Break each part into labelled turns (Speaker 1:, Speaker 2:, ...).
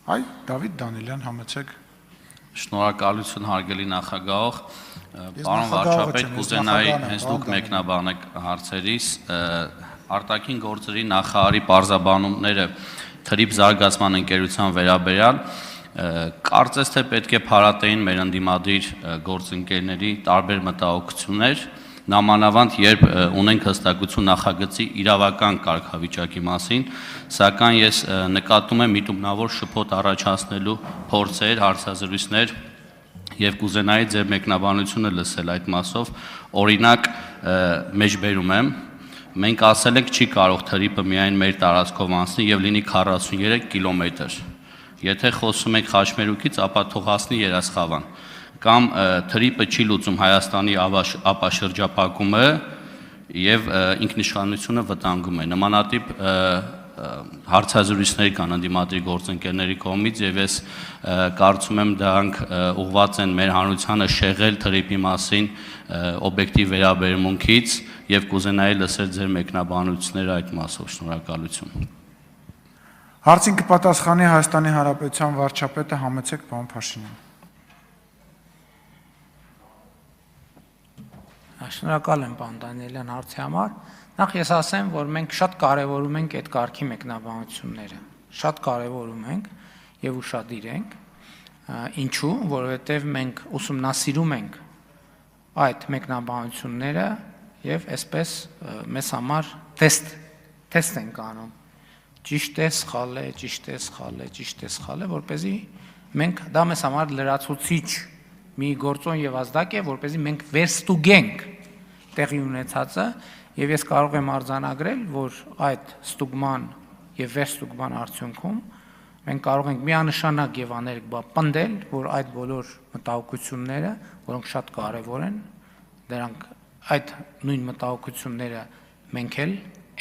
Speaker 1: Այ Դավիթ Դանիելյան, համեցեք։
Speaker 2: Շնորհակալություն հարգելի նախագահ, պարոն վարչապետ, կուզենայի հենց դուք մեկնաբանեք հարցերիս, արտաքին գործերի նախարարի պարզաբանումները թրիփ զարգացման ընկերության վերաբերյալ, կարծես թե պետք է փարատեին մեր ընդդիմադիր գործընկերների տարբեր մտահոգություններ, նամանավանդ երբ ունենք հստակություն նախագծի իրավական կարգավիճակի մասին, սակայն ես նկատում եմ միտումնավոր շփոթ առաջացնելու փորձեր, հարցազրույցներ եւ կուզենայի ձեր մեկնաբանությունը լսել այդ մասով, օրինակ մեջբերում եմ, մենք ասել ենք չի կարող թրիփը միայն մեր տարածքով անցնի եւ լինի 43 կիլոմետր։ Եթե խոսում եք Խաչմերուկից, ապա թող հասնի Երասխավան։ Կամ թրիփը չի լուծում Հայաստանի ապաշրջապակումը եւ ինքնիշխանությունը վտանգում է։ Նմանատիպ հարցազրույցներ կան ընդդիմադիր գործընկերների կողմից եւ ես կարծում եմ դրանք ուղղված են մեր հանրությանը շեղել թրիփի մասին օբյեկտիվ վերաբերմունքից եւ կուզենայի լսել ձեր մեկնաբանությունները այդ մասով։ Շնորհակալություն։
Speaker 1: Հարցին կպատասխանի Հայաստանի Հանրապետության վարչապետը, համեցեք պարոն Փաշինյան։
Speaker 3: Շնորհակալ եմ պարոն Դանիելյան հարցի համար։ Նախ ես ասեմ, որ մենք շատ կարևորում ենք այդ կարգի մեկնաբանությունները։ Շատ կարևորում ենք եւ ուշադիր ենք։ Ինչու՞, որովհետեւ մենք ուսումնասիրում ենք այդ մեկնաբանությունները եւ այսպես մեզ համար տեստ ենք անում։ Ճիշտ է, սխալ է, ճիշտ է, սխալ է, ճիշտ է, սխալ է, որպեսզի մենք դա մեզ համար լրացուցիչ մի գործոն եւ ազդակ է, որպեսզի մենք վերստուգենք տեղի ունեցածը եւ ես կարող եմ արձանագրել, որ այդ ստուգման եւ վերստուգման արդյունքում մենք կարող ենք միանշանակ եւ աներկբա պնդել, որ այդ բոլոր մտահոգությունները, որոնք շատ կարեւոր են, դրանք այդ նույն մտահոգությունները մենք էլ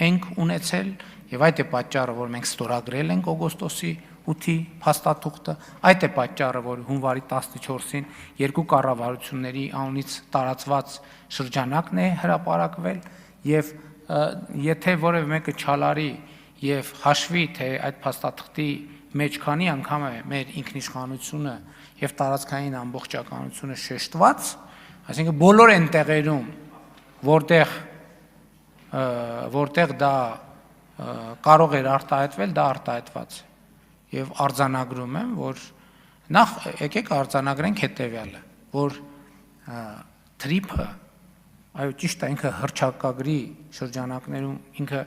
Speaker 3: ենք ունեցել եւ այդ է պատճառը, որ մենք ստորագրել ենք օգոստոսի 8-ի փաստաթուղթը, այդ է պատճառը, որ հունվարի 14-ին երկու կառավարությունների անունից տարածված շրջանակն է հրապարակվել եւ եթե որևէ մեկը չալարի եւ հաշվի, թե այդ փաստաթղթի մեջ քանի անգամ է մեր ինքնիշխանությունը եւ տարածքային ամբողջականությունը շեշտված, այսինքն բոլոր այն տեղերում, որտեղ դա կարող էր արտահայտվել, դա արտահայտված է։ Եվ արձանագրում եմ, որ նախ եկեք արձանագրենք հետևյալը, որ թրիփը, այո ճիշտ է, ինքը հռչակագրի շրջանակներում ինքը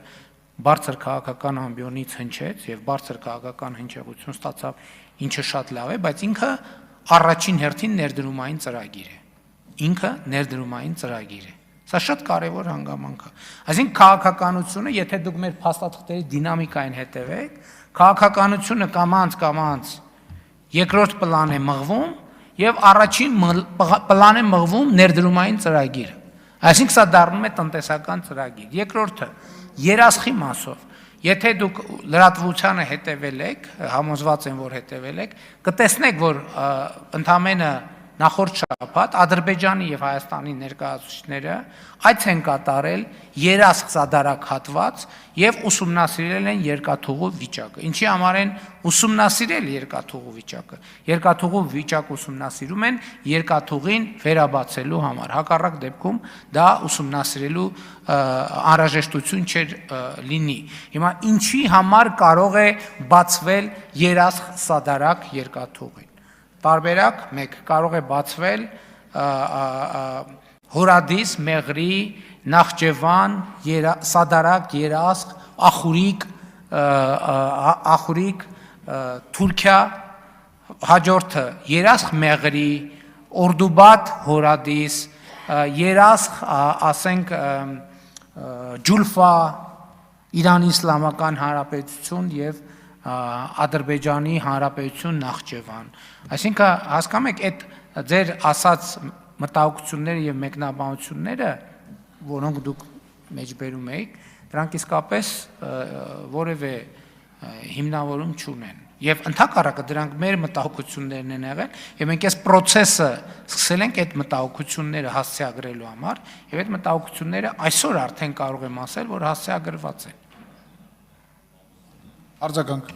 Speaker 3: բարձր քաղաքական ամբիոնից հնչեց եւ բարձր քաղաքական հնչեղություն ստացավ, ինչը շատ լավ է, բայց ինքը առաջին հերթին ներդրումային ծրագիր է։ Ինքը ներդրումային ծրագիր է։ Սա շատ կարևոր հանգամանք է։ Այսինքն քաղաքականությունը, եթե դուք մեր փաստաթղթերի դինամիկային հետևեք, քաղաքականությունը կամաց երկրորդ պլան է մղվում եւ առաջին պլան է մղվում ներդրումային ծրագիրը։ Այսինքն սա դառնում է տնտեսական ծրագիր։ Երկրորդը երասխի մասով, եթե դուք լրատվությանը հետևել եք, համոզված եմ, որ հետևել եք, կտեսնեք, որ ընդամենը նախորդ շաբաթ Ադրբեջանի եւ Հայաստանի ներկայացուցիչները այց են կատարել երասխ սադարակ հատված եւ ուսումնասիրել են երկաթուղու վիճակը։ Ինչի համար են ուսումնասիրել երկաթուղու վիճակը։ Երկաթուղու վիճակ ուսումնասիրում են երկաթուղին վերաբացելու համար։ Հակառակ դեպքում դա ուսումնասիրելու անհրաժեշտություն չէր լինի։ Հիմա ինչի համար կարող է բացվել երասխ սադարակ երկաթուղին։ Տարբերակ 1 կարող է բացվել Հորադիս, Մեղրի, Նախճեվան, Սադարակ, Երասխ, Ախուրիկ, Թուրքիա, հաջորդը Երասխ, Մեղրի, Օրդուբադ, Հորադիս, Երասխ, ասենք Ջուլֆա, Իրանի Իսլամական Հանրապետություն եւ Ադրբեջանի Հանրապետություն Նախճեվան։ Այսինքն հասկանում եք այդ ձեր ասած մտահոգությունները եւ մեկնաբանությունները, որոնք դուք մեջբերում եք, դրանք իսկապես որևէ հիմնավորում չունեն։ Եվ ընդհակառակը դրանք մեր մտահոգություններն են եղել, եւ մենք այս process-ը սկսել ենք այդ մտահոգությունները հասցեագրելու համար, եւ այդ մտահոգությունները այսօր արդեն կարող եմ ասել, որ հասցեագրված են։
Speaker 1: Արձագանք։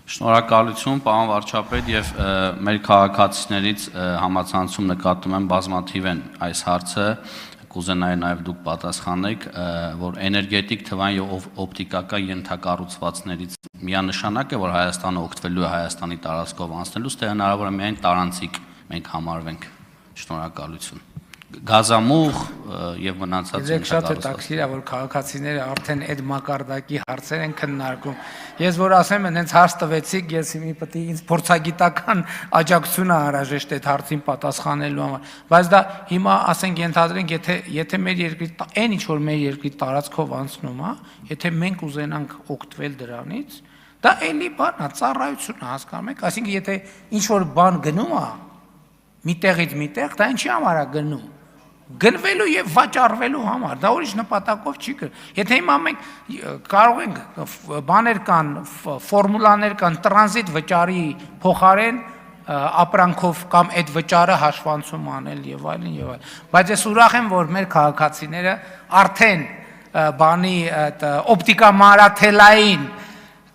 Speaker 2: Շնորհակալություն, պարոն վարչապետ, եւ մեր քաղաքացիներից համացանցում նկատում եմ բազմաթիվ են այս հարցը, կուզենայի նաեւ դուք պատասխանեք, որ էներգետիկ թվային եւ օպտիկական ենթակառուցվածքներից միանշանակ է, որ Հայաստանը օգտվելու է Հայաստանի տարածքով անցնելուց, թե հնարավոր է միայն տարանցիկ մենք համարվենք։ Շնորհակալություն։ Գազամուղ եւ մնացած
Speaker 3: Ես շատ է տաքսիրա, որ քաղաքացիները արդեն այդ մակարդակի հարցեր են քննարկում։ Ես որ ասեմ, հենց հարց տվեցիք, ես հիմի պետք է ինձ փորձագիտական աջակցություն անհրաժեշտ այդ հարցին պատասխանելու համար։ Բայց դա հիմա ասենք ենթադրենք, եթե մեր երկրի այն ինչ որ մեր երկրի տարածքով անցնում է, եթե մենք ուզենանք օգտվել դրանից, դա էլի բան է, ծառայություն է, հասկանում եք, այսինքն եթե ինչ որ բան գնում է միտեղից միտեղ, դա ինչի համար է գնում։ Գնվելու եւ վաճառվելու համար, դա ուրիշ նպատակով չի գնում։ Եթե հիմա մենք կարող ենք բաներ կան, ֆորմուլաներ կան տրանզիտ վճարի փոխարեն ապրանքով կամ այդ վճարը հաշվանցում անել եւ այլն եւ այլն։ Բայց ես ուրախ եմ, որ մեր քաղաքացիները արդեն բանի օպտիկամանրաթելային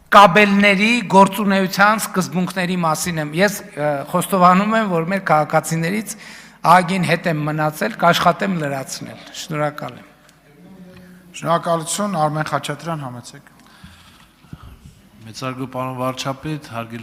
Speaker 3: կաբելների գործունեության սկզբունքների մասին եմ։ Ես խոստովանում եմ, որ մեր քաղաքացիներից ագին հետ եմ մնացել, կաշխատեմ լրացնել։ Շնորհակալ եմ։
Speaker 1: Շնորհակալություն, Արմեն Խաչատրյան, համեցեք։
Speaker 4: Մեծարգո պարոն վարչապետ, հարգելի